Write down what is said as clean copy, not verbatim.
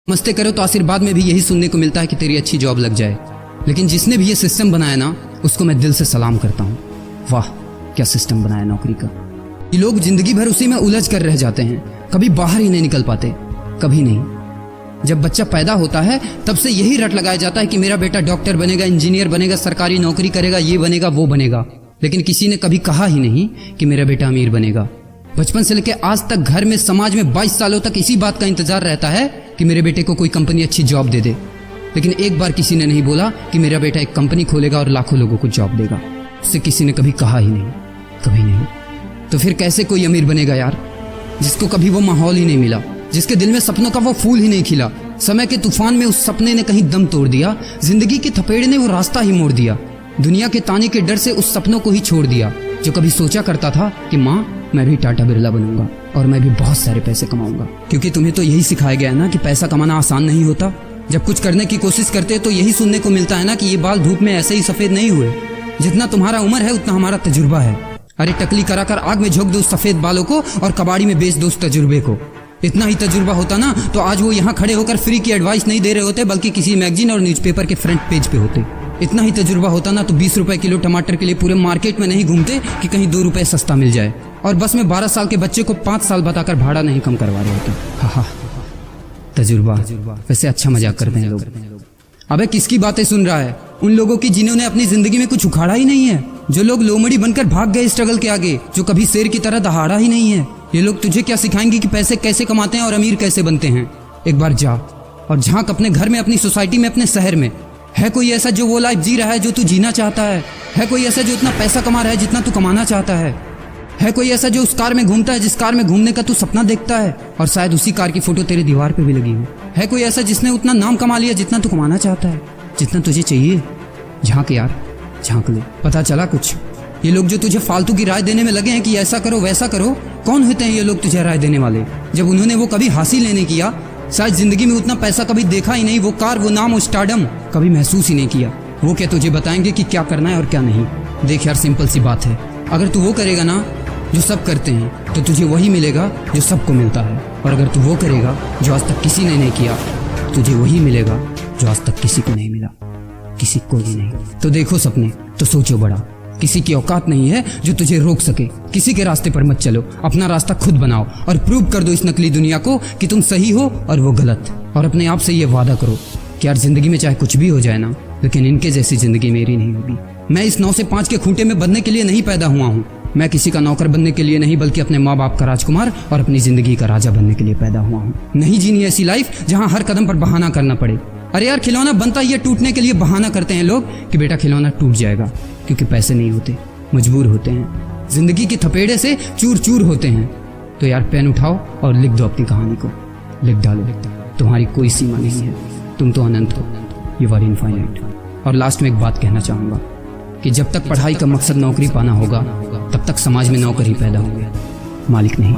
मस्ते करो तो आशीर्वाद में भी यही सुनने को मिलता है कि तेरी अच्छी जॉब लग जाए। लेकिन जिसने भी ये सिस्टम बनाया ना, उसको मैं दिल से सलाम करता हूँ। वाह क्या सिस्टम बनाया नौकरी का। ये लोग जिंदगी भर उसी में उलझ कर रह जाते हैं, कभी बाहर ही नहीं निकल पाते, कभी नहीं। जब बच्चा पैदा होता है तब से यही रट लगाया जाता है कि मेरा बेटा डॉक्टर बनेगा, इंजीनियर बनेगा, सरकारी नौकरी करेगा, ये बनेगा वो बनेगा। लेकिन किसी ने कभी कहा ही नहीं कि मेरा बेटा अमीर बनेगा। बचपन से लेकर आज तक घर में, समाज में 22 सालों तक इसी बात का इंतजार रहता है कि मेरे बेटे को कोई कंपनी अच्छी जॉब दे दे। लेकिन एक बार किसी ने नहीं बोला कि मेरा बेटा एक कंपनी खोलेगा और लाखों लोगों को जॉब देगा। उससे किसी ने कभी कहा ही नहीं, कभी नहीं। तो फिर कैसे कोई अमीर बनेगा यार, जिसको कभी वो माहौल ही नहीं मिला, जिसके दिल में सपनों का वो फूल ही नहीं खिला। समय के तूफान में उस सपने ने कहीं दम तोड़ दिया, जिंदगी के थपेड़े ने वो रास्ता ही मोड़ दिया, दुनिया के ताने के डर से उस सपनों को ही छोड़ दिया। जो कभी सोचा करता था कि माँ मैं भी टाटा बिरला बनूंगा और मैं भी बहुत सारे पैसे कमाऊंगा। क्योंकि तुम्हें तो यही सिखाया गया है ना कि पैसा कमाना आसान नहीं होता। जब कुछ करने की कोशिश करते तो यही सुनने को मिलता है ना कि ये बाल धूप में ऐसे ही सफेद नहीं हुए। जितना तुम्हारा उम्र है उतना हमारा तजुर्बा है। अरे टकली कराकर आग में झोंक दो उस सफेद बालों को और कबाड़ी में बेच दो उस तजुर्बे को। इतना ही तजुर्बा होता ना तो आज वो यहाँ खड़े होकर फ्री की एडवाइस नहीं दे रहे होते, बल्कि किसी मैगजीन और न्यूज़पेपर के फ्रंट पेज पे होते। इतना ही तजुर्बा होता ना तो 20 रुपए किलो टमाटर के लिए पूरे मार्केट में नहीं घूमते कि कहीं 2 रुपए सस्ता मिल जाए। और बस में 12 साल के बच्चे को 5 साल बताकर भाड़ा नहीं कम करवा रहे होते। हा तजुर्बा। वैसे अच्छा मजाक करते हैं लोग। अबे किसकी बातें सुन रहा है? उन लोगों की जिन्होंने अपनी जिंदगी में कुछ उखाड़ा ही नहीं है, जो लोग लोमड़ी बनकर भाग गए स्ट्रगल के आगे, जो कभी शेर की तरह दहाड़ा ही नहीं है। ये लोग तुझे क्या सिखाएंगे कि पैसे कैसे कमाते हैं और अमीर कैसे बनते हैं। एक बार जा और झांक अपने घर में, अपनी सोसाइटी में, अपने शहर में। है कोई ऐसा जो वो लाइफ जी रहा है जो तू जीना चाहता है? है कोई ऐसा जो इतना पैसा कमा रहा है जितना तू कमाना चाहता है? है कोई ऐसा जो उस कार में घूमता है जिस कार में घूमने का तू सपना देखता है और शायद उसी कार की फोटो तेरे दीवार पे भी लगी हो? है कोई ऐसा जिसने उतना नाम कमा लिया जितना तू कमाना चाहता है, जितना तुझे चाहिए? झांक यार, झांक ले, पता चला कुछ। ये लोग जो तुझे फालतू की राय देने में लगे हैं कि ऐसा करो वैसा करो, कौन होते हैं ये लोग तुझे राय देने वाले? जब उन्होंने वो कभी हासिल नहीं किया, शायद जिंदगी में उतना पैसा कभी देखा ही नहीं, वो कार, वो नाम, वो स्टारडम कभी महसूस ही नहीं किया, वो क्या तुझे बताएंगे कि क्या करना है और क्या नहीं? देख यार, सिंपल सी बात है, अगर तू वो करेगा ना जो सब करते हैं तो तुझे वही मिलेगा जो सबको मिलता है। और अगर तू वो करेगा जो आज तक किसी ने नहीं किया, तुझे वही मिलेगा जो आज तक किसी को नहीं मिला, किसी को भी नहीं। तो देखो सपने तो सोचो बड़ा। किसी की औकात नहीं है जो तुझे रोक सके। किसी के रास्ते पर मत चलो, अपना रास्ता खुद बनाओ और प्रूव कर दो इस नकली दुनिया को कि तुम सही हो और वो गलत। और अपने आप से ये वादा करो कि यार जिंदगी में चाहे कुछ भी हो जाए ना, लेकिन इनके जैसी जिंदगी मेरी नहीं होगी। मैं इस 9 से 5 के खूंटे में बंधने के लिए नहीं पैदा हुआ हूँ। मैं किसी का नौकर बनने के लिए नहीं, बल्कि अपने माँ बाप का राजकुमार और अपनी जिंदगी का राजा बनने के लिए पैदा हुआ हूँ। नहीं जीनी ऐसी लाइफ जहाँ हर कदम पर बहाना करना पड़े। अरे यार, खिलौना बनता ही है टूटने के लिए। बहाना करते हैं लोग कि बेटा खिलौना टूट जाएगा, क्योंकि पैसे नहीं होते, मजबूर होते हैं, जिंदगी की थपेड़े से चूर चूर होते हैं। तो यार पेन उठाओ और लिख दो अपनी कहानी को, लिख डालो। तुम्हारी कोई सीमा नहीं है, तुम तो अनंत हो, यू आर इनफाइनाइट। और लास्ट में एक बात कहना चाहूंगा कि जब तक पढ़ाई का मकसद नौकरी पाना होगा, तब तक समाज में नौकर ही पैदा होंगे, मालिक नहीं।